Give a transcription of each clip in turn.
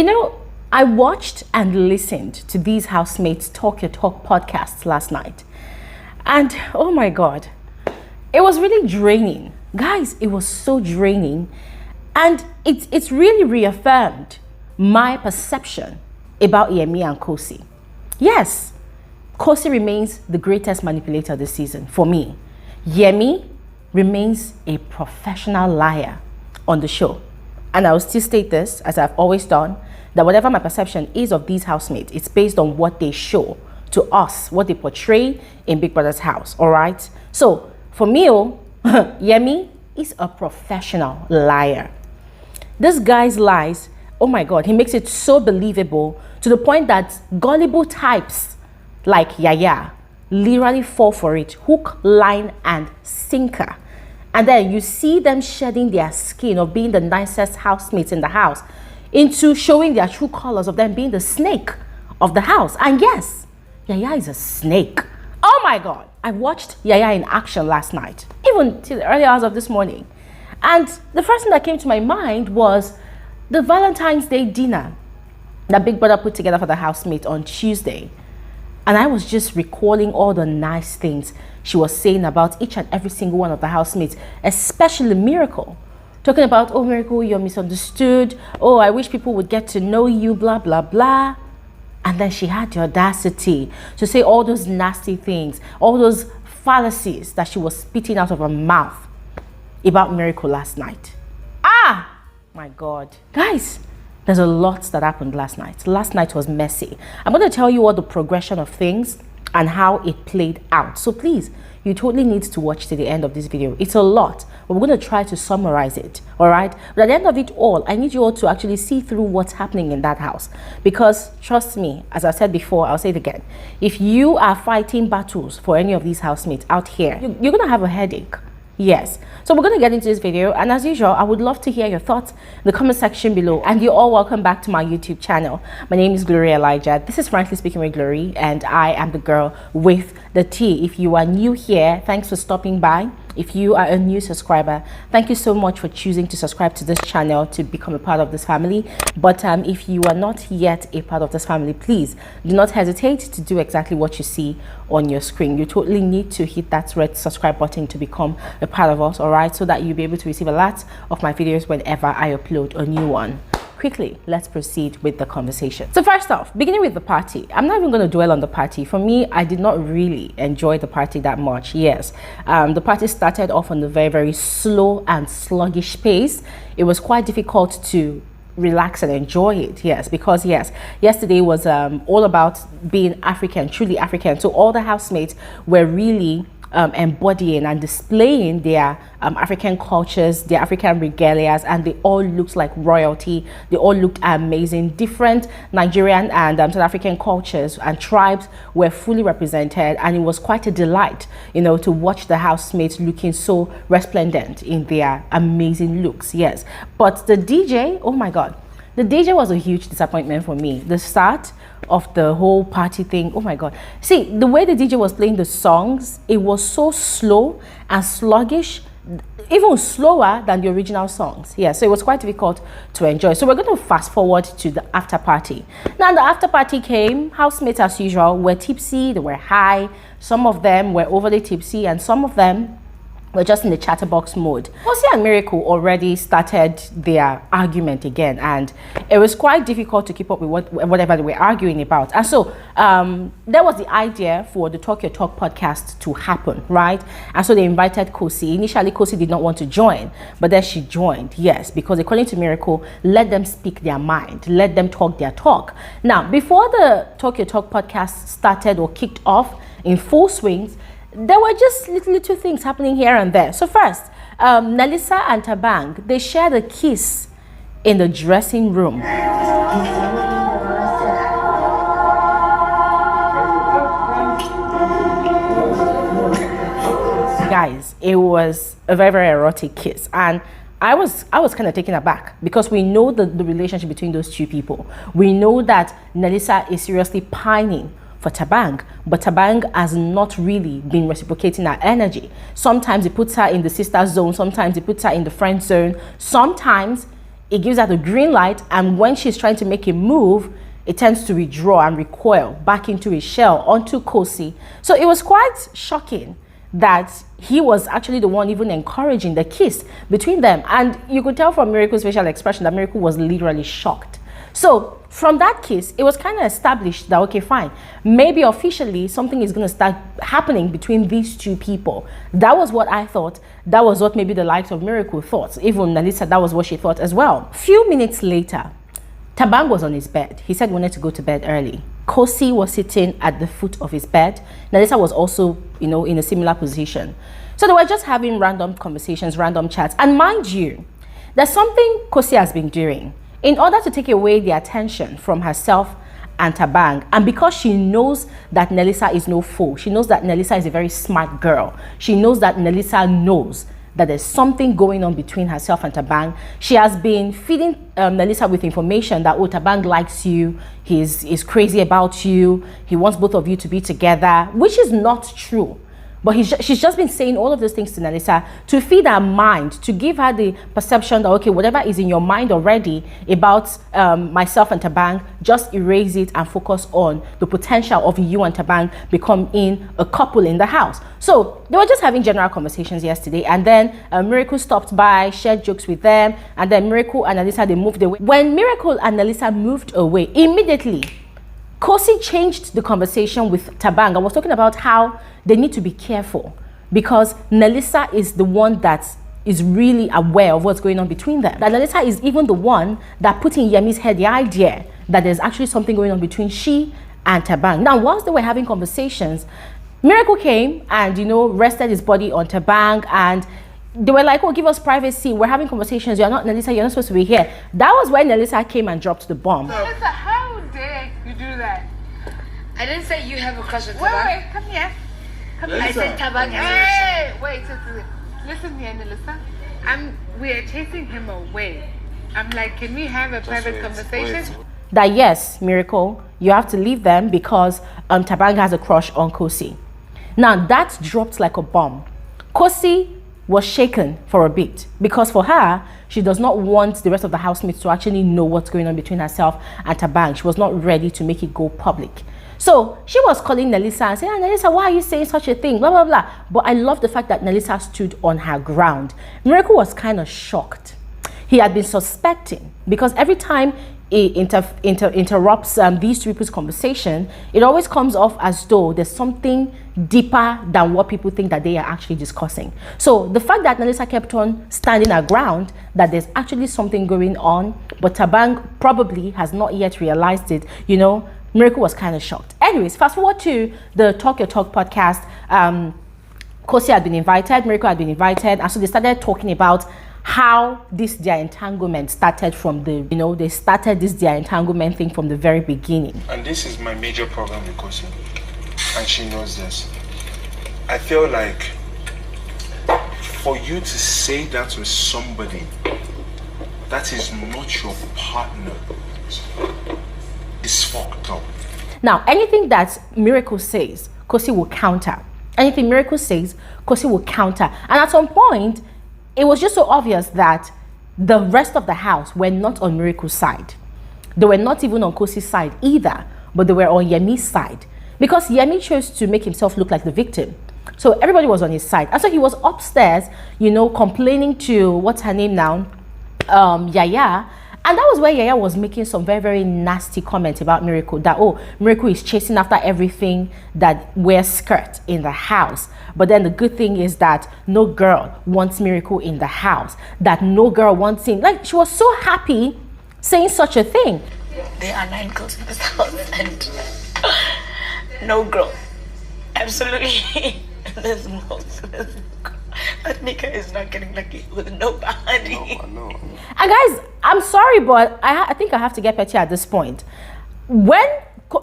You know, I watched and listened to these housemates Talk Your Talk podcasts last night. And oh my God, it was really draining. Guys, it was so draining. And it's really reaffirmed my perception about Yemi and Khosi. Yes, Khosi remains the greatest manipulator this season for me. Yemi remains a professional liar on the show. And I will still state this, as I've always done, that whatever my perception is of these housemates, it's based on what they show to us, what they portray in Big Brother's house, all right? So, for me, Yemi is a professional liar. This guy's lies, oh my God, he makes it so believable to the point that gullible types like Yaya literally fall for it, hook, line, and sinker. And then you see them shedding their skin of being the nicest housemates in the house into showing their true colors of them being the snake of the house. And yes, Yaya is a snake. Oh my God. I watched Yaya in action last night, even till the early hours of this morning. And the first thing that came to my mind was the Valentine's Day dinner that Big Brother put together for the housemates on Tuesday. And I was just recalling all the nice things she was saying about each and every single one of the housemates, especially Miracle. Talking about, oh, Miracle, you're misunderstood. Oh, I wish people would get to know you, blah, blah, blah. And then she had the audacity to say all those nasty things, all those fallacies that she was spitting out of her mouth about Miracle last night. Ah, my God. Guys, there's a lot that happened last night. Last night was messy. I'm going to tell you all the progression of things and how it played out. So please, you totally need to watch to the end of this video. It's a lot, but we're going to try to summarize it, all right? But at the end of it all, I need you all to actually see through what's happening in that house. Because trust me, as I said before, I'll say it again. If you are fighting battles for any of these housemates out here, you're going to have a headache. Yes. So we're going to get into this video, and as usual, I would love to hear your thoughts in the comment section below. And you're all welcome back to my YouTube channel. My name is Glory Elijah. This is Frankly Speaking with Glory, and I am the girl with the tea. If you are new here, thanks for stopping by. If you are a new subscriber, thank you so much for choosing to subscribe to this channel to become a part of this family. But if you are not yet a part of this family, please do not hesitate to do exactly what you see on your screen. You totally need to hit that red subscribe button to become a part of us, all right, so that you'll be able to receive a lot of my videos whenever I upload a new one. Quickly, let's proceed with the conversation. So first off, beginning with the party, I'm not even going to dwell on the party. For me, I did not really enjoy the party that much. Yes, the party started off on a very, very slow and sluggish pace. It was quite difficult to relax and enjoy it. Yes, because yes, yesterday was all about being African, truly African. So all the housemates were really embodying and displaying their African cultures, their African regalias, and they all looked like royalty. They all looked amazing. Different Nigerian and South African cultures and tribes were fully represented, and it was quite a delight, you know, to watch the housemates looking so resplendent in their amazing looks. Yes, but the DJ, oh my God, the DJ was a huge disappointment for me. The start of the whole party thing, oh my God. See, the way the DJ was playing the songs, it was so slow and sluggish, even slower than the original songs. Yeah, so it was quite difficult to enjoy. So we're going to fast forward to the after party. Now the after party came, housemates as usual were tipsy, they were high. Some of them were overly tipsy, and some of them were just in the chatterbox mode. Khosi and Miracle already started their argument again, and it was quite difficult to keep up with whatever they were arguing about. And so there was the idea for the Talk Your Talk podcast to happen, right? And so they invited Khosi. Initially, Khosi did not want to join, but then she joined, yes, because according to Miracle, let them speak their mind, let them talk their talk. Now, before the Talk Your Talk podcast started or kicked off in full swings, there were just little things happening here and there. So first, Nelisa and Thabang, they shared a kiss in the dressing room. Guys, it was a very, very erotic kiss, and I was kind of taken aback because we know the relationship between those two people. We know that Nelisa is seriously pining for Thabang, but Thabang has not really been reciprocating her energy. Sometimes it puts her in the sister zone, sometimes it puts her in the friend zone, sometimes it gives her the green light, and when she's trying to make a move, it tends to withdraw and recoil back into its shell onto Khosi. So it was quite shocking that he was actually the one even encouraging the kiss between them. And you could tell from Miracle's facial expression that Miracle was literally shocked. So from that kiss, it was kind of established that, okay, fine, maybe officially something is going to start happening between these two people. That was what I thought. That was what maybe the likes of Miracle thought. Even Nelisa, that was what she thought as well. Few minutes later, Thabang was on his bed. He said he wanted to go to bed early. Khosi was sitting at the foot of his bed. Nelisa was also, in a similar position. So they were just having random conversations, random chats. And mind you, there's something Khosi has been doing in order to take away the attention from herself and Thabang. And because she knows that Nelisa is no fool, she knows that Nelisa is a very smart girl. She knows that Nelisa knows that there's something going on between herself and Thabang. She has been feeding Nelisa with information that, oh, Thabang likes you, he's crazy about you, he wants both of you to be together, which is not true. But she's just been saying all of those things to Nelisa to feed her mind, to give her the perception that, okay, whatever is in your mind already about myself and Thabang, just erase it and focus on the potential of you and Thabang becoming a couple in the house. So they were just having general conversations yesterday, and then Miracle stopped by, shared jokes with them, and then Miracle and Nelisa, they moved away. When Miracle and Nelisa moved away, immediately, Khosi changed the conversation with Thabang and was talking about how they need to be careful because Nelisa is the one that is really aware of what's going on between them. That Nelisa is even the one that put in Yemi's head the idea that there's actually something going on between she and Thabang. Now, whilst they were having conversations, Miracle came and, rested his body on Thabang, and they were like, oh, give us privacy. We're having conversations. You're not Nelisa. You're not supposed to be here. That was when Nelisa came and dropped the bomb. Nelisa, how dare you do that? I didn't say you have a crush on Thabang. Wait, come here. Come here. I said Thabang has Hey, wait, listen here, Nelisa. We are chasing him away. I'm like, can we have a private conversation? That yes, Miracle, you have to leave them because Thabang has a crush on Khosi. Now that dropped like a bomb. Khosi was shaken for a bit because for her, she does not want the rest of the housemates to actually know what's going on between herself and Thabang. She was not ready to make it go public. So she was calling Nelisa and saying, Nelisa, why are you saying such a thing? Blah, blah, blah. But I love the fact that Nelisa stood on her ground. Miracle was kind of shocked. He had been suspecting because every time he interrupts these two people's conversation, it always comes off as though there's something deeper than what people think that they are actually discussing. So the fact that Nelisa kept on standing her ground, that there's actually something going on, but Thabang probably has not yet realized it, Miracle was kind of shocked. Anyways, fast forward to the Talk Your Talk podcast. Khosi had been invited, Miracle had been invited, and so they started talking about how their entanglement started from they started their entanglement thing from the very beginning. And this is my major problem with Khosi, and she knows this. I feel like for you to say that to somebody that is not your partner is fucked up. Now, anything that Miracle says, Khosi will counter. Anything Miracle says, Khosi will counter. And at some point, it was just so obvious that the rest of the house were not on Miracle's side. They were not even on Khosi's side either, but they were on Yemi's side. Because Yemi chose to make himself look like the victim. So everybody was on his side. And so he was upstairs, complaining to, what's her name now? Yaya. And that was where Yaya was making some very, very nasty comments about Miracle. That, oh, Miracle is chasing after everything that wears skirt in the house. But then the good thing is that no girl wants Miracle in the house. That no girl wants him. Like, she was so happy saying such a thing. There are 9 girls in this house and no girl. Absolutely. There's no. That nigga is not getting lucky with nobody. No. And guys, I'm sorry, but I think I have to get petty at this point. When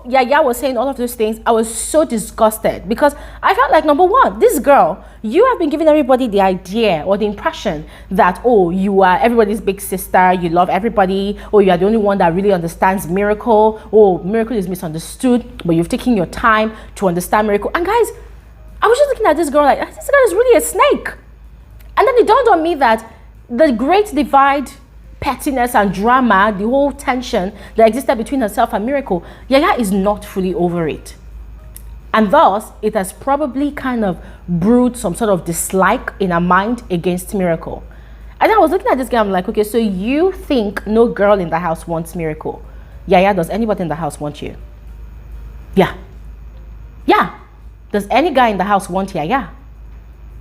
Yaya was saying all of those things, I was so disgusted because I felt like, number one, this girl, you have been giving everybody the idea or the impression that, oh, you are everybody's big sister, you love everybody, or you are the only one that really understands Miracle, or Miracle is misunderstood, but you've taken your time to understand Miracle. And guys, I was just looking at this girl like, this girl is really a snake. And then it dawned on me that the great divide pettiness and drama, the whole tension that existed between herself and Miracle, Yaya is not fully over it. And thus, it has probably kind of brewed some sort of dislike in her mind against Miracle. And I was looking at this guy, I'm like, okay, so you think no girl in the house wants Miracle. Yaya, does anybody in the house want you? Yeah. Yeah. Does any guy in the house want Yaya?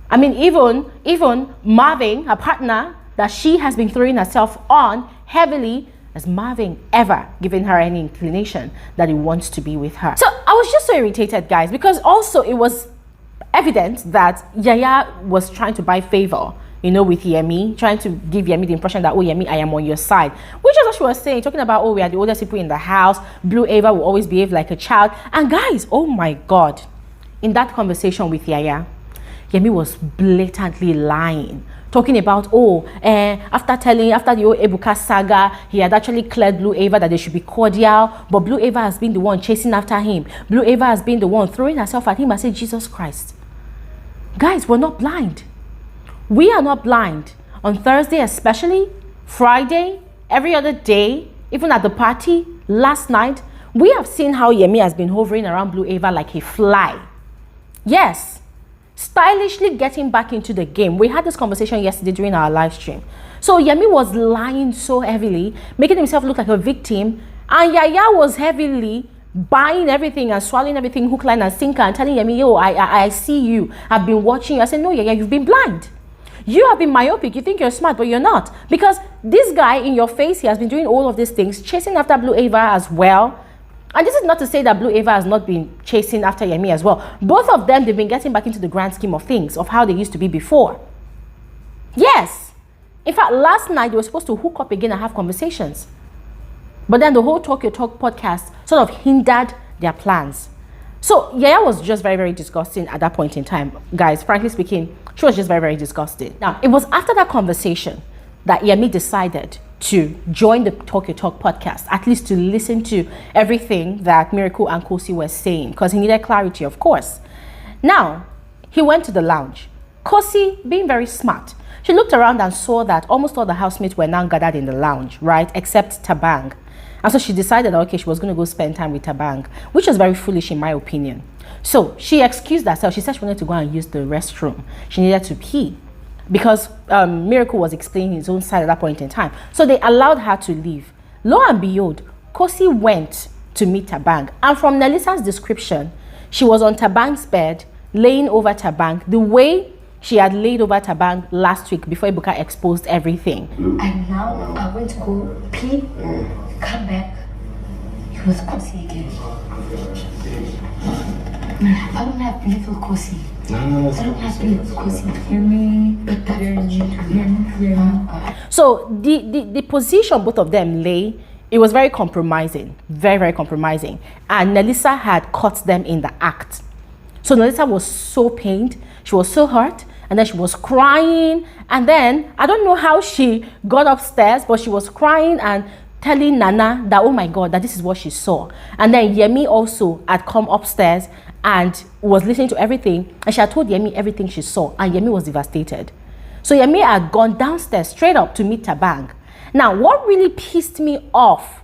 I mean, even Marvin, her partner, that she has been throwing herself on heavily, has Marvin ever given her any inclination that he wants to be with her? So I was just so irritated, guys, because also it was evident that Yaya was trying to buy favor, you know, with Yemi, trying to give Yemi the impression that, oh, Yemi, I am on your side. Which is what she was saying, talking about, oh, we are the oldest people in the house. Blue Aiva will always behave like a child. And guys, oh my God, in that conversation with Yaya, Yemi was blatantly lying, talking about, after the old Ebuka saga, he had actually cleared Blue Aiva that they should be cordial, but Blue Aiva has been the one chasing after him. Blue Aiva has been the one throwing herself at him. I said, Jesus Christ. Guys, we're not blind. We are not blind. On Thursday especially, Friday, every other day, even at the party, last night, we have seen how Yemi has been hovering around Blue Aiva like a fly. Yes. Stylishly getting back into the game. We had this conversation yesterday during our live stream. So Yemi was lying so heavily, making himself look like a victim, and Yaya was heavily buying everything and swallowing everything hook, line, and sinker, and telling Yemi, yo, I see you, I've been watching you. I said, no, Yaya, you've been blind. You have been myopic. You think you're smart, but you're not. Because this guy in your face, he has been doing all of these things, chasing after Blue Aiva as well. And this is not to say that Blue Aiva has not been chasing after Yemi as well. Both of them, they've been getting back into the grand scheme of things, of how they used to be before. Yes. In fact, last night, they were supposed to hook up again and have conversations. But then the whole Talk Your Talk podcast sort of hindered their plans. So Yaya was just very, very disgusting at that point in time. Guys, frankly speaking, she was just very, very disgusting. Now, it was after that conversation that Yemi decided to join the Talk Your Talk podcast, at least to listen to everything that Miracle and Khosi were saying, because he needed clarity, of course. Now, he went to the lounge. Khosi, being very smart, she looked around and saw that almost all the housemates were now gathered in the lounge, right, except Thabang. And so she decided that, okay, she was going to go spend time with Thabang, which was very foolish in my opinion. So she excused herself. She said she wanted to go and use the restroom. She needed to pee, because Miracle was explaining his own side at that point in time. So they allowed her to leave. Lo and behold, Khosi went to meet Thabang. And from Nelisa's description, she was on Thabang's bed, laying over Thabang, the way she had laid over Thabang last week before Ebuka exposed everything. And now I went to go pee, come back, it was Khosi again. I don't have beautiful Khosi. No. I don't have beautiful Khosi. Hear me? So the position both of them lay, it was very compromising. Very, very compromising. And Nelisa had caught them in the act. So Nelisa was so pained. She was so hurt. And then she was crying. And then, I don't know how she got upstairs, but she was crying and telling Nana that, oh my God, that this is what she saw. And then Yemi also had come upstairs and was listening to everything. And she had told Yemi everything she saw. And Yemi was devastated. So Yemi had gone downstairs straight up to meet Thabang. Now, what really pissed me off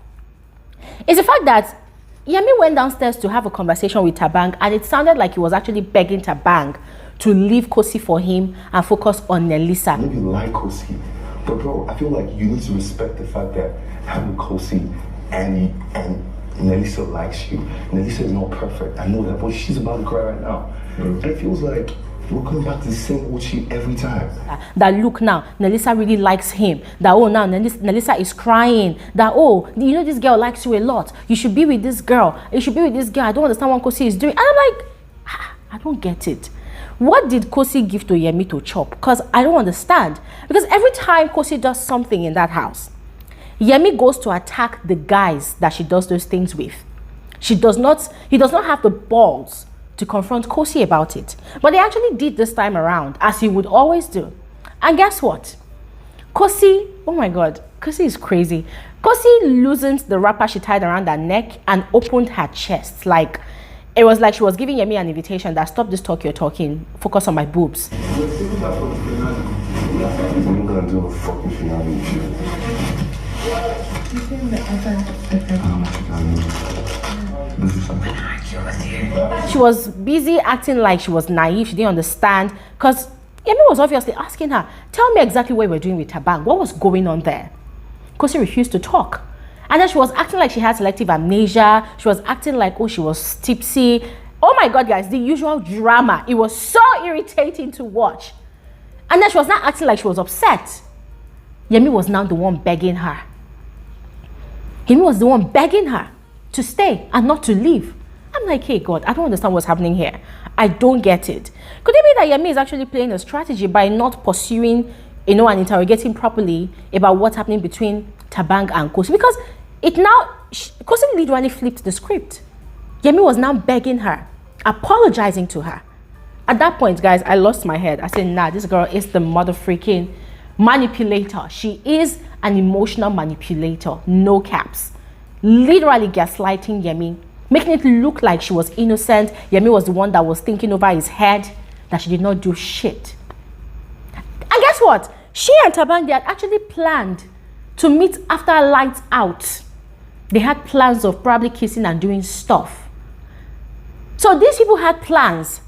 is the fact that Yemi went downstairs to have a conversation with Thabang, and it sounded like he was actually begging Thabang to leave Khosi for him and focus on Nelisa. Maybe like Khosi, but bro, I feel like you need to respect the fact that having Khosi and Nelisa likes you. Nelisa is not perfect, I know that, but she's about to cry right now. And it feels like we're coming back to the same old shit every time. That look now, Nelisa really likes him. That, oh, now Nelisa is crying. That, oh, you know this girl likes you a lot. You should be with this girl. You should be with this girl. I don't understand what Khosi is doing. And I'm like, I don't get it. What did Khosi give to Yemi to chop? Because I don't understand. Because every time Khosi does something in that house, Yemi goes to attack the guys that she does those things with. He does not have the balls to confront Khosi about it. But they actually did this time around, as he would always do. And guess what? Khosi, oh my God, Khosi is crazy. Khosi loosened the wrapper she tied around her neck and opened her chest. Like, It was like she was giving Yemi an invitation that stop this talk you're talking, focus on my boobs. We're gonna do a fucking finale with you. She was busy acting like she was naive, she didn't understand, because Yemi was obviously asking her, tell me exactly what you were doing with Thabang, what was going on there? Khosi refused to talk. And then she was acting like she had selective amnesia. She was acting like, oh, she was tipsy. Oh my God, guys, the usual drama. It was so irritating to watch. And then she was not acting like she was upset. Yemi was now the one begging her. Yemi was the one begging her to stay and not to leave. I'm like, hey, God, I don't understand what's happening here. I don't get it. Could it be that Yemi is actually playing a strategy by not pursuing, and interrogating properly about what's happening between Thabang and Khosi? Because Khosi literally flipped the script. Yemi was now begging her, apologizing to her. At that point, guys, I lost my head. I said, nah, this girl is the mother freaking manipulator. She is an emotional manipulator, no caps. Literally gaslighting Yemi, making it look like she was innocent. Yemi was the one that was thinking over his head, that she did not do shit. And guess what? She and Thabang, they had actually planned to meet after lights out. They had plans of probably kissing and doing stuff. So these people had plans.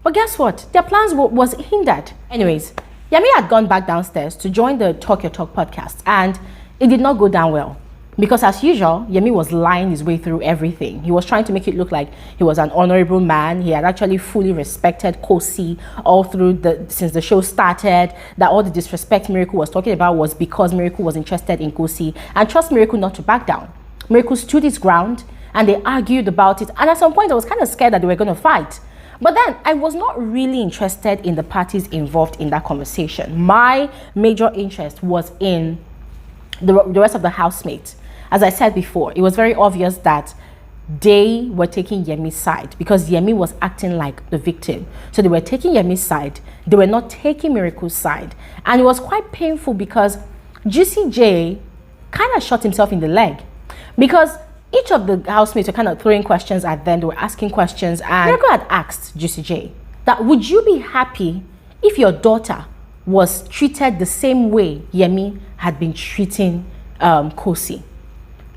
But guess what? Their plans was hindered. Anyways, Yemi had gone back downstairs to join the Talk Your Talk podcast, and it did not go down well. Because as usual, Yemi was lying his way through everything. He was trying to make it look like he was an honorable man. He had actually fully respected Khosi all through since the show started. That all the disrespect Miracle was talking about was because Miracle was interested in Khosi. And trust Miracle not to back down. Miracle stood his ground and they argued about it. And at some point, I was kind of scared that they were going to fight. But then I was not really interested in the parties involved in that conversation. My major interest was in the rest of the housemates. As I said before, it was very obvious that they were taking Yemi's side because Yemi was acting like the victim. So they were taking Yemi's side. They were not taking Miracle's side. And it was quite painful because Juicy J kind of shot himself in the leg. Because each of the housemates were kind of throwing questions at them. They were asking questions. And Miracle had asked Juicy J that, would you be happy if your daughter was treated the same way Yemi had been treating Khosi?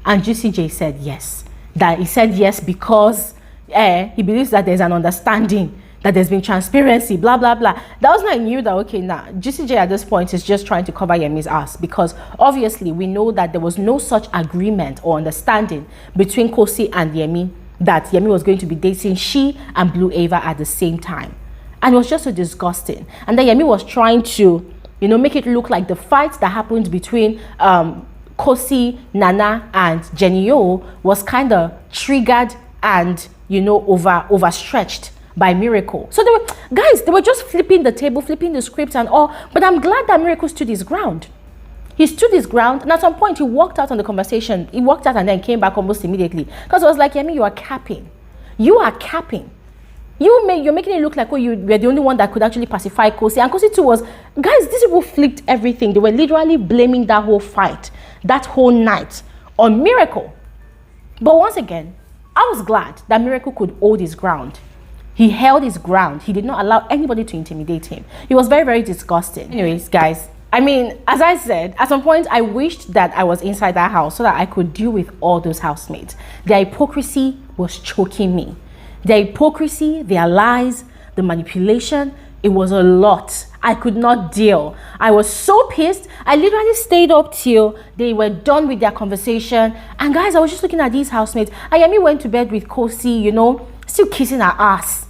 And Juicy J said yes. That he said yes because he believes that there's an understanding, that there's been transparency, blah, blah, blah. That was when I knew that, okay, nah, Juicy J at this point is just trying to cover Yemi's ass, because obviously we know that there was no such agreement or understanding between Khosi and Yemi that Yemi was going to be dating she and Blue Aiva at the same time. And it was just so disgusting. And then Yemi was trying to, make it look like the fight that happened between Khosi, Nana, and Jenny O was kind of triggered and, overstretched by Miracle. So they were just flipping the table, flipping the script and all. But I'm glad that Miracle stood his ground. He stood his ground, and at some point he walked out on the conversation. He walked out and then came back almost immediately. Because it was like, Yemi, you are capping. You are capping. You're making it look like, you were the only one that could actually pacify Khosi. And Khosi too was, guys, these people flipped everything. They were literally blaming that whole fight, that whole night on Miracle. But once again, I was glad that Miracle could hold his ground. He held his ground. He did not allow anybody to intimidate him. It was very, very disgusting. Anyways, guys, as I said, at some point, I wished that I was inside that house so that I could deal with all those housemates. Their hypocrisy was choking me. Their hypocrisy, their lies, the manipulation, it was a lot. I could not deal. I was so pissed. I literally stayed up till they were done with their conversation. And guys, I was just looking at these housemates. Yemi went to bed with Khosi, still kissing her ass.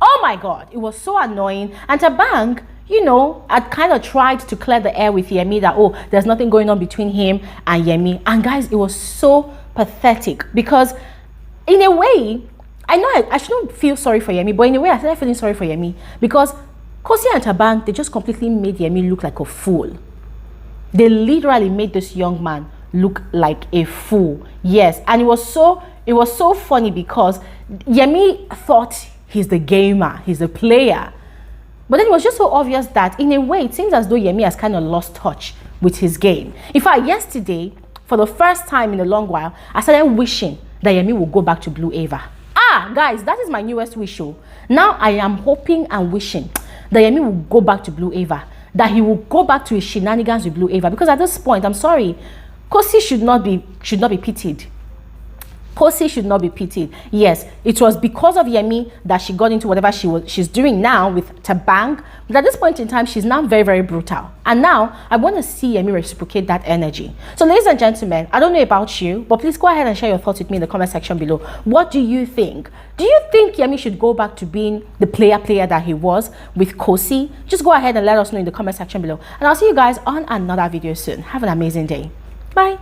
Oh my God, it was so annoying. And Thabang, I'd kind of tried to clear the air with Yemi that, there's nothing going on between him and Yemi. And guys, it was so pathetic because in a way, I know I shouldn't feel sorry for Yemi, but in a way I started feeling sorry for Yemi because Khosi and Thabang, they just completely made Yemi look like a fool. They literally made this young man look like a fool. Yes, and it was so funny because Yemi thought he's the gamer, he's the player. But then it was just so obvious that in a way it seems as though Yemi has kind of lost touch with his game. In fact, yesterday, for the first time in a long while, I started wishing that Yemi would go back to Blue Aiva. Guys, that is my newest wish. Now I am hoping and wishing that Yemi will go back to Blue Aiva, that he will go back to his shenanigans with Blue Aiva, because at this point, I'm sorry, Khosi should not be pitied. Khosi should not be pitied. Yes, it was because of Yemi that she got into whatever she's doing now with Thabang. But at this point in time, she's now very, very brutal. And now I want to see Yemi reciprocate that energy. So ladies and gentlemen, I don't know about you, but please go ahead and share your thoughts with me in the comment section below. What do you think? Do you think Yemi should go back to being the player that he was with Khosi? Just go ahead and let us know in the comment section below. And I'll see you guys on another video soon. Have an amazing day. Bye.